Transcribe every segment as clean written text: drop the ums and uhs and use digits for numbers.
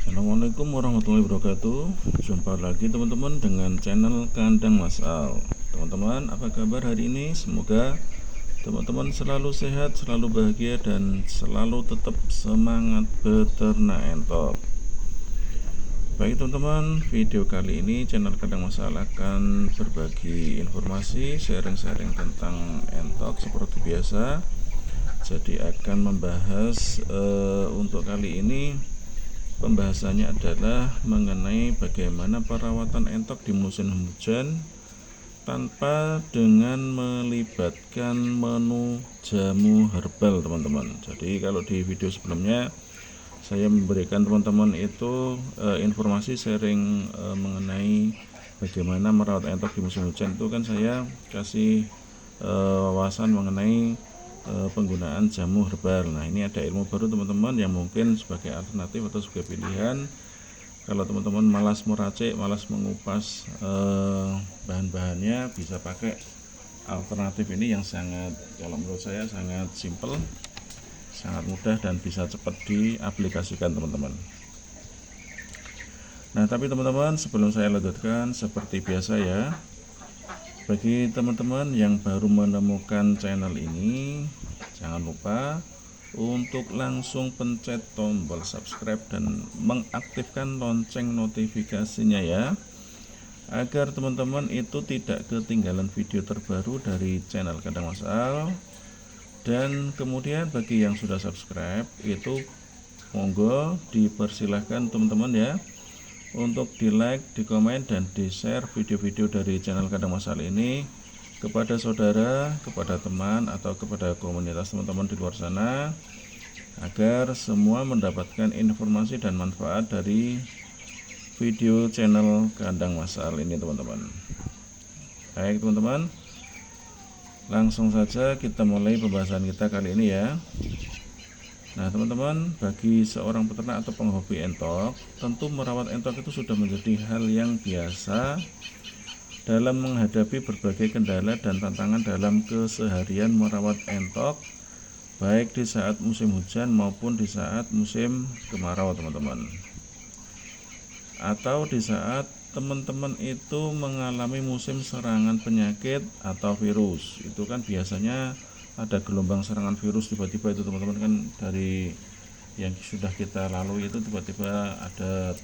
Assalamualaikum warahmatullahi wabarakatuh. Jumpa lagi teman-teman dengan channel Kandang Mas Al. Teman-teman, apa kabar hari ini? Semoga teman-teman selalu sehat, selalu bahagia, dan selalu tetap semangat beternak entok. Baik teman-teman, video kali ini channel Kandang Mas Al akan berbagi informasi, sharing-sharing tentang entok seperti biasa. Jadi akan membahas untuk kali ini pembahasannya adalah mengenai bagaimana perawatan entok di musim hujan tanpa dengan melibatkan menu jamu herbal, teman-teman. Jadi kalau di video sebelumnya saya memberikan teman-teman itu informasi sharing mengenai bagaimana merawat entok di musim hujan, itu kan saya kasih wawasan mengenai penggunaan jamu herbal. Nah, ini ada ilmu baru teman-teman yang mungkin sebagai alternatif atau sebagai pilihan kalau teman-teman malas meracik, malas mengupas bahan-bahannya, bisa pakai alternatif ini yang sangat, kalau menurut saya sangat simple, sangat mudah, dan bisa cepat diaplikasikan teman-teman. Nah, tapi teman-teman, sebelum saya lanjutkan, seperti biasa ya, bagi teman-teman yang baru menemukan channel ini, jangan lupa untuk langsung pencet tombol subscribe dan mengaktifkan lonceng notifikasinya ya, agar teman-teman itu tidak ketinggalan video terbaru dari channel Kandang Mas Al. Dan kemudian bagi yang sudah subscribe itu monggo dipersilahkan teman-teman ya, untuk di like, di komen, dan di share video-video dari channel Kandang Mas Al ini kepada saudara, kepada teman, atau kepada komunitas teman-teman di luar sana, agar semua mendapatkan informasi dan manfaat dari video channel Kandang Mas Al ini teman-teman. Baik teman-teman, langsung saja kita mulai pembahasan kita kali ini ya. Nah teman-teman, bagi seorang peternak atau penghobi entok, tentu merawat entok itu sudah menjadi hal yang biasa dalam menghadapi berbagai kendala dan tantangan dalam keseharian merawat entok, baik di saat musim hujan maupun di saat musim kemarau teman-teman, atau di saat teman-teman itu mengalami musim serangan penyakit atau virus. Itu kan biasanya ada gelombang serangan virus tiba-tiba itu teman-teman, kan dari yang sudah kita lalui itu tiba-tiba ada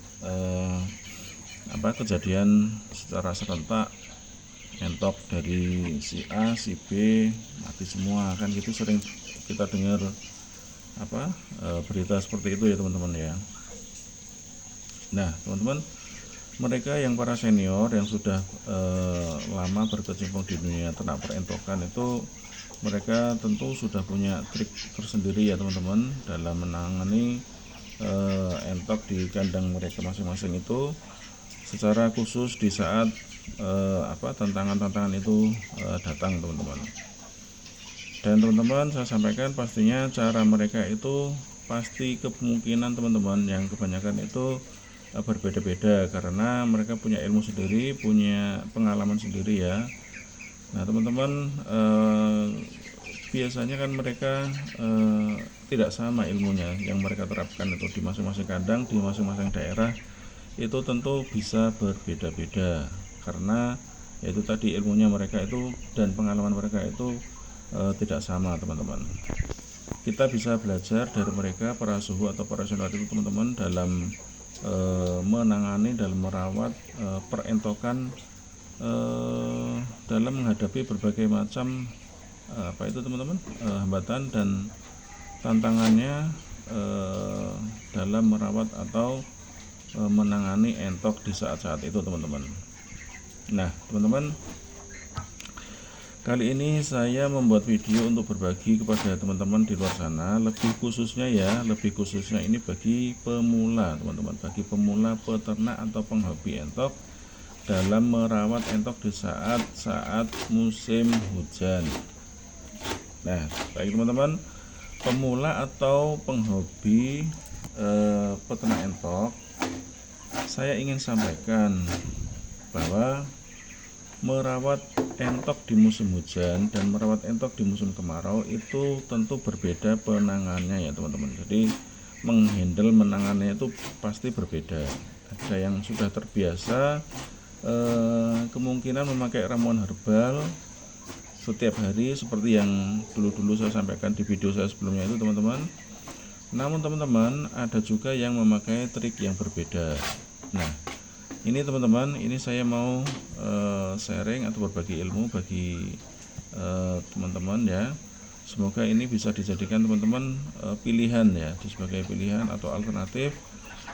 kejadian secara serentak entok dari si A, si B mati semua, kan gitu sering kita dengar berita seperti itu ya teman-teman ya. Nah teman-teman, mereka yang para senior yang sudah lama berkecimpung di dunia ternak perentokan itu, mereka tentu sudah punya trik tersendiri ya teman-teman dalam menangani entok di kandang mereka masing-masing itu, secara khusus di saat tantangan-tantangan itu datang teman-teman. Dan teman-teman, saya sampaikan pastinya cara mereka itu pasti kemungkinan teman-teman yang kebanyakan itu berbeda-beda, karena mereka punya ilmu sendiri, punya pengalaman sendiri ya. Nah teman-teman, biasanya kan mereka tidak sama ilmunya yang mereka terapkan itu di masing-masing kandang, di masing-masing daerah itu tentu bisa berbeda-beda, karena yaitu tadi ilmunya mereka itu dan pengalaman mereka itu tidak sama teman-teman. Kita bisa belajar dari mereka, para suhu atau para senior itu teman-teman, dalam menangani, dalam merawat perentokan dalam menghadapi berbagai macam itu teman-teman, hambatan dan tantangannya dalam merawat atau menangani entok di saat-saat itu teman-teman. Nah teman-teman, kali ini saya membuat video untuk berbagi kepada teman-teman di luar sana, lebih khususnya ini bagi pemula teman-teman, bagi pemula peternak atau penghobi entok dalam merawat entok di saat musim hujan. Nah baik teman-teman, pemula atau penghobi peternak entok, saya ingin sampaikan bahwa merawat entok di musim hujan dan merawat entok di musim kemarau itu tentu berbeda penanganannya ya teman-teman. Jadi menghandle menangannya itu pasti berbeda. Ada yang sudah terbiasa kemungkinan memakai ramuan herbal setiap hari seperti yang dulu-dulu saya sampaikan di video saya sebelumnya itu teman-teman. Namun teman-teman, ada juga yang memakai trik yang berbeda. Nah, ini teman-teman, ini saya mau sharing atau berbagi ilmu bagi teman-teman ya. Semoga ini bisa dijadikan teman-teman pilihan ya, sebagai pilihan atau alternatif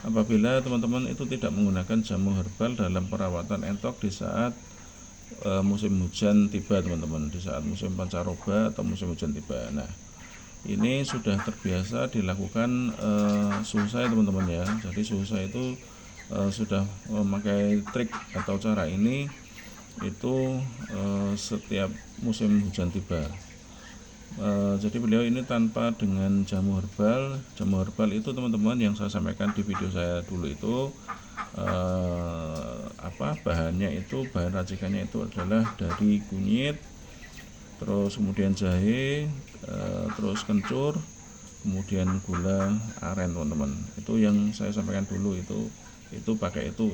apabila teman-teman itu tidak menggunakan jamu herbal dalam perawatan entok di saat musim hujan tiba teman-teman, di saat musim pancaroba atau musim hujan tiba. Nah, ini sudah terbiasa dilakukan suhu saya teman-teman ya. Jadi suhu saya itu sudah memakai trik atau cara ini itu setiap musim hujan tiba. Jadi beliau ini tanpa dengan jamu herbal. Jamu herbal itu teman-teman yang saya sampaikan di video saya dulu itu bahannya itu, bahan racikannya itu adalah dari kunyit, terus kemudian jahe, terus kencur, kemudian gula aren teman-teman. Itu yang saya sampaikan dulu itu pakai itu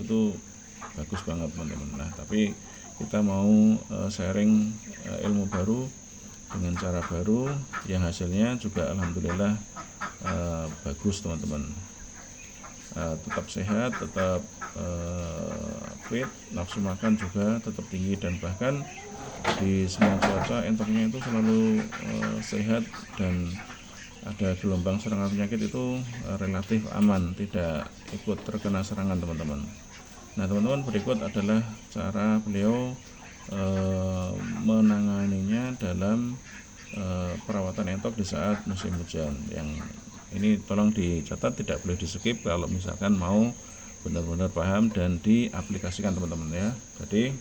bagus banget teman-teman. Nah, tapi kita mau sharing ilmu baru dengan cara baru yang hasilnya juga alhamdulillah bagus teman-teman. Tetap sehat, tetap fit, nafsu makan juga tetap tinggi, dan bahkan di semua cuaca entoknya itu selalu sehat, dan ada gelombang serangan penyakit itu relatif aman, tidak ikut terkena serangan teman-teman. Nah teman-teman, berikut adalah cara beliau menanganinya dalam perawatan entok di saat musim hujan. Yang ini tolong dicatat, tidak boleh di skip kalau misalkan mau benar-benar paham dan diaplikasikan teman-teman ya. Jadi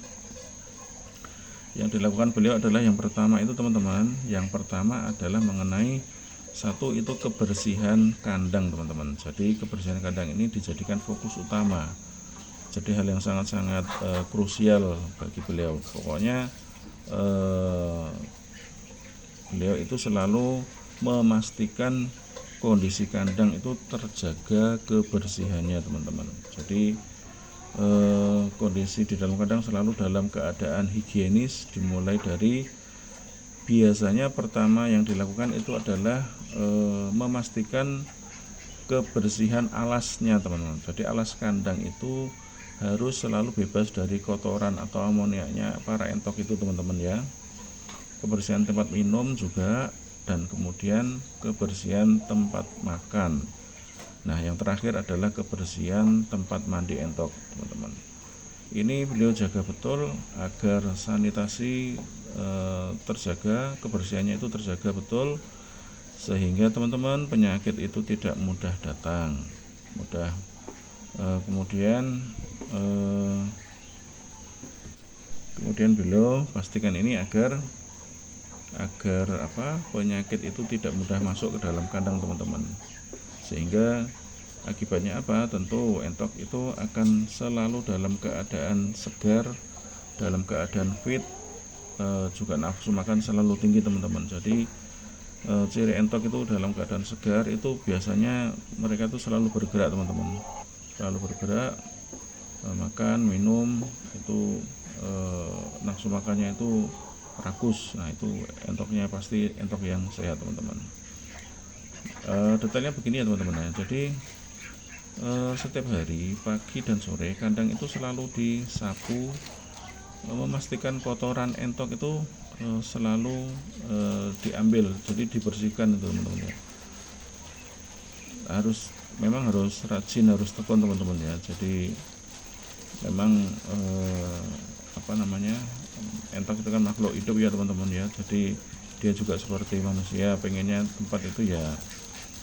yang dilakukan beliau adalah yang pertama itu teman-teman, yang pertama adalah mengenai satu itu kebersihan kandang teman-teman. Jadi kebersihan kandang ini dijadikan fokus utama. Jadi hal yang sangat-sangat krusial bagi beliau. Pokoknya beliau itu selalu memastikan kondisi kandang itu terjaga kebersihannya teman-teman. Jadi kondisi di dalam kandang selalu dalam keadaan higienis, dimulai dari biasanya pertama yang dilakukan itu adalah memastikan kebersihan alasnya teman-teman. Jadi alas kandang itu harus selalu bebas dari kotoran atau amoniaknya para entok itu teman-teman ya. Kebersihan tempat minum juga, dan kemudian kebersihan tempat makan. Nah yang terakhir adalah kebersihan tempat mandi entok teman-teman. Ini beliau jaga betul agar sanitasi terjaga, kebersihannya itu terjaga betul, sehingga teman-teman penyakit itu tidak mudah datang, mudah kemudian beliau pastikan ini agar penyakit itu tidak mudah masuk ke dalam kandang teman-teman, sehingga akibatnya tentu entok itu akan selalu dalam keadaan segar, dalam keadaan fit, juga nafsu makan selalu tinggi teman-teman. Jadi ciri entok itu dalam keadaan segar itu biasanya mereka itu selalu bergerak teman-teman, selalu bergerak, makan, minum, itu nafsu makannya itu rakus. Nah itu entoknya pasti entok yang sehat teman-teman. Detailnya begini ya teman-teman ya. Jadi setiap hari pagi dan sore kandang itu selalu disapu, memastikan kotoran entok itu selalu diambil, jadi dibersihkan itu teman-teman ya. Memang harus rajin, harus tekun teman-teman ya. Jadi memang entok itu kan makhluk hidup ya teman-teman ya. Jadi dia juga seperti manusia, pengennya tempat itu ya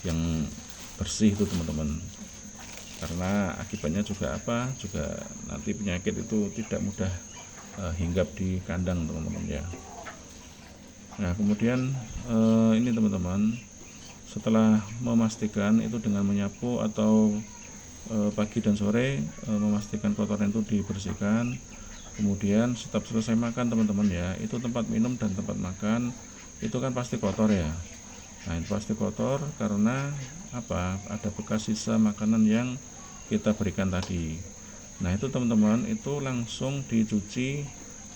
yang bersih itu teman-teman, karena akibatnya juga nanti penyakit itu tidak mudah hinggap di kandang teman-teman ya. Nah kemudian ini teman-teman, setelah memastikan itu dengan menyapu atau pagi dan sore, memastikan kotoran itu dibersihkan. Kemudian setiap selesai makan teman-teman ya, itu tempat minum dan tempat makan itu kan pasti kotor ya. Nah, itu pasti kotor karena apa? Ada bekas sisa makanan yang kita berikan tadi. Nah, itu teman-teman, itu langsung dicuci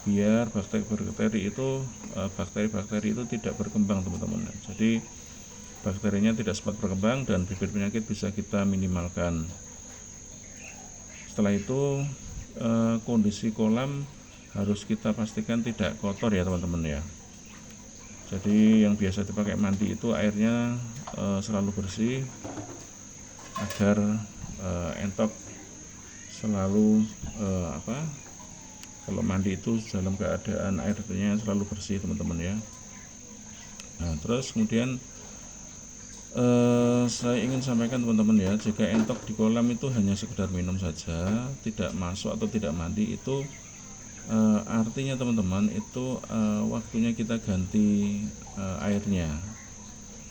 biar bakteri-bakteri itu tidak berkembang, teman-teman. Jadi bakterinya tidak sempat berkembang dan bibit penyakit bisa kita minimalkan. Setelah itu kondisi kolam harus kita pastikan tidak kotor ya, teman-teman ya. Jadi yang biasa dipakai mandi itu airnya selalu bersih agar entok selalu kalau mandi itu dalam keadaan airnya selalu bersih, teman-teman ya. Nah, terus kemudian saya ingin sampaikan, teman-teman ya, jika entok di kolam itu hanya sekedar minum saja, tidak masuk atau tidak mandi, itu artinya teman-teman itu waktunya kita ganti airnya.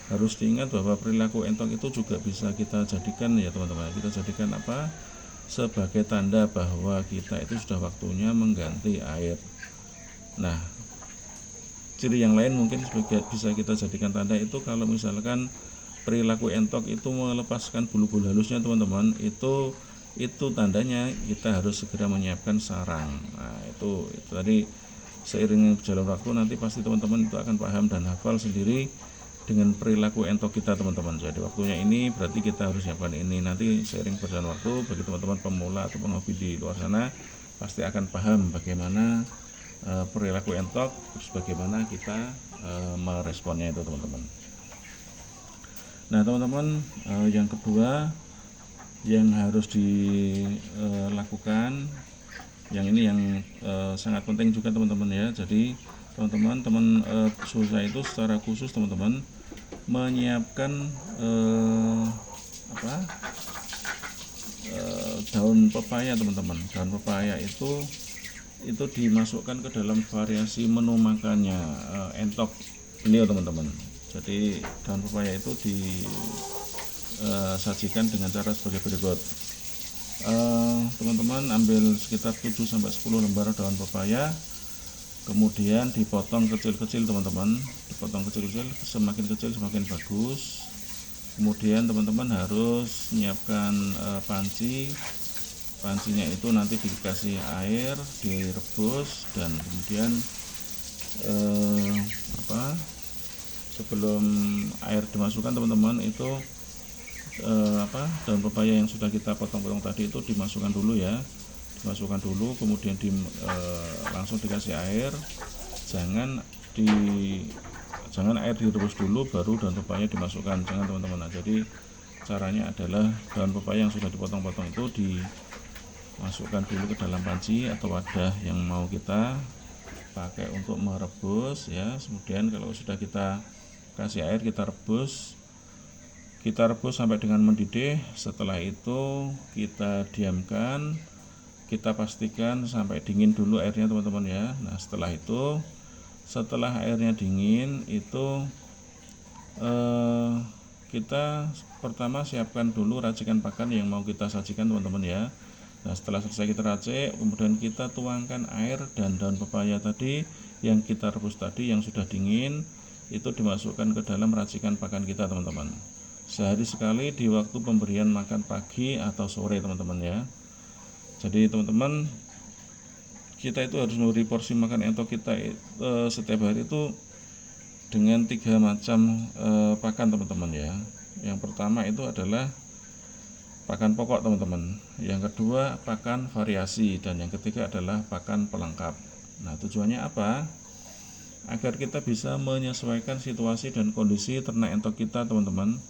Harus diingat bahwa perilaku entok itu juga bisa kita jadikan ya, teman-teman, kita jadikan apa? Sebagai tanda bahwa kita itu sudah waktunya mengganti air. Nah, ciri yang lain mungkin bisa kita jadikan tanda itu kalau misalkan perilaku entok itu melepaskan bulu-bulu halusnya, teman-teman, itu tandanya kita harus segera menyiapkan sarang. Nah, itu tadi seiring berjalan waktu nanti pasti teman-teman itu akan paham dan hafal sendiri dengan perilaku entok kita, teman-teman. Jadi waktunya ini berarti kita harus siapkan ini. Nanti seiring berjalan waktu bagi teman-teman pemula atau penghobi di luar sana pasti akan paham bagaimana perilaku entok, terus bagaimana kita meresponnya itu, teman-teman. Nah, teman-teman, yang kedua yang harus dilakukan, yang ini yang sangat penting juga, teman-teman ya. Jadi teman-teman susah itu secara khusus, teman-teman, menyiapkan daun pepaya, teman-teman. Daun pepaya itu dimasukkan ke dalam variasi menu makannya entok beliau, teman-teman. Jadi daun pepaya itu disajikan dengan cara sebagai berikut. Teman-teman ambil sekitar 7-10 lembar daun pepaya, kemudian dipotong kecil-kecil, teman-teman. Dipotong kecil-kecil, semakin kecil semakin bagus. Kemudian teman-teman harus menyiapkan pancinya itu nanti dikasih air, direbus, dan kemudian sebelum air dimasukkan, teman-teman, itu daun pepaya yang sudah kita potong-potong tadi itu dimasukkan dulu ya, kemudian langsung dikasih air. Jangan air direbus dulu baru daun pepaya dimasukkan, jangan, teman-teman. Nah, jadi caranya adalah daun pepaya yang sudah dipotong-potong itu dimasukkan dulu ke dalam panci atau wadah yang mau kita pakai untuk merebus ya. Kemudian kalau sudah kita kasih air, kita rebus sampai dengan mendidih. Setelah itu kita diamkan, kita pastikan sampai dingin dulu airnya, teman-teman ya. Nah, setelah airnya dingin itu kita pertama siapkan dulu racikan pakan yang mau kita sajikan, teman-teman ya. Nah, setelah selesai kita racik, kemudian kita tuangkan air dan daun pepaya tadi yang kita rebus tadi yang sudah dingin itu dimasukkan ke dalam racikan pakan kita, teman-teman. Sehari sekali di waktu pemberian makan pagi atau sore, teman-teman ya. Jadi teman-teman, kita itu harus memberi porsi makan entok kita setiap hari itu dengan 3 macam pakan, teman-teman ya. Yang pertama itu adalah pakan pokok, teman-teman. Yang kedua pakan variasi, dan yang ketiga adalah pakan pelengkap. Nah, tujuannya apa? Agar kita bisa menyesuaikan situasi dan kondisi ternak entok kita, teman-teman.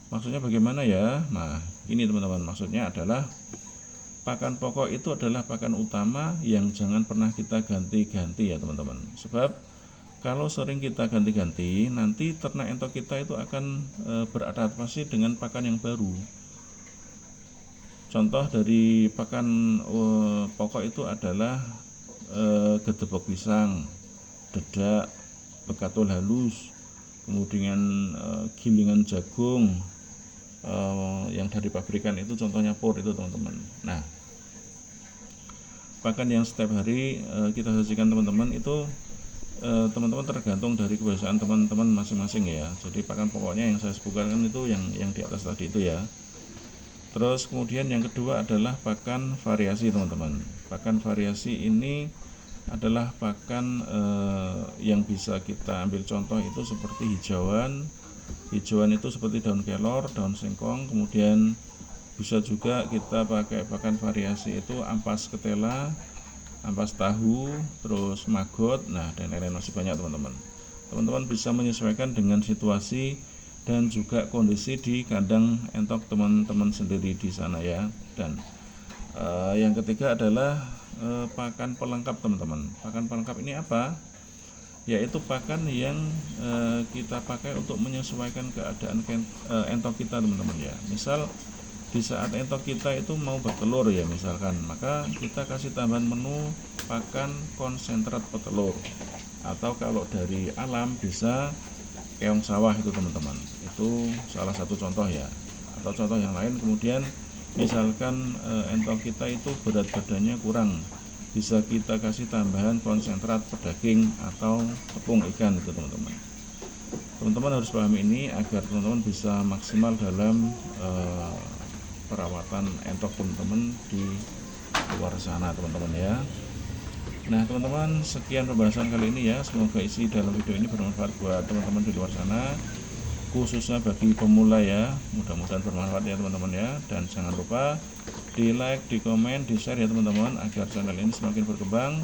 Maksudnya bagaimana ya? Nah, ini, teman-teman, maksudnya adalah pakan pokok itu adalah pakan utama yang jangan pernah kita ganti-ganti ya, teman-teman. Sebab kalau sering kita ganti-ganti, nanti ternak entok kita itu akan beradaptasi dengan pakan yang baru. Contoh dari pakan pokok itu adalah gedebok pisang, dedak, bekatul halus, kemudian gilingan jagung yang dari pabrikan itu contohnya pur itu, teman-teman. Nah, pakan yang setiap hari kita sajikan, teman-teman, itu teman-teman tergantung dari kebiasaan teman-teman masing-masing ya. Jadi pakan pokoknya yang saya sebutkan itu yang di atas tadi itu ya. Terus kemudian yang kedua adalah pakan variasi teman-teman. Pakan variasi ini adalah pakan yang bisa kita ambil contoh itu seperti hijauan. Hijauan itu seperti daun kelor, daun singkong, kemudian bisa juga kita pakai pakan variasi itu ampas ketela, ampas tahu, terus maggot, nah dan lain-lain masih banyak teman-teman. Teman-teman bisa menyesuaikan dengan situasi dan juga kondisi di kandang entok teman-teman sendiri di sana ya. Dan yang ketiga adalah pakan pelengkap teman-teman. Pakan pelengkap ini apa? Yaitu pakan yang kita pakai untuk menyesuaikan keadaan entok kita teman-teman ya. Misal di saat entok kita itu mau bertelur ya misalkan, maka kita kasih tambahan menu pakan konsentrat petelur, atau kalau dari alam bisa keong sawah itu teman-teman. Itu salah satu contoh ya. Atau contoh yang lain, kemudian misalkan entok kita itu berat badannya kurang, bisa kita kasih tambahan konsentrat pedaging atau tepung ikan itu teman-teman. Teman-teman harus pahami ini agar teman-teman bisa maksimal dalam perawatan entok teman-teman di luar sana teman-teman ya. Nah teman-teman, sekian pembahasan kali ini ya. Semoga isi dalam video ini bermanfaat buat teman-teman di luar sana, khususnya bagi pemula ya. Mudah-mudahan bermanfaat ya teman-teman ya. Dan jangan lupa di like, di komen, di share ya teman-teman, agar channel ini semakin berkembang.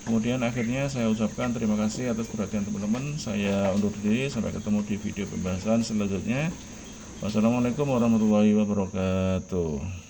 Kemudian akhirnya saya ucapkan terima kasih atas perhatian teman-teman. Saya undur diri, sampai ketemu di video pembahasan selanjutnya. Wassalamualaikum warahmatullahi wabarakatuh.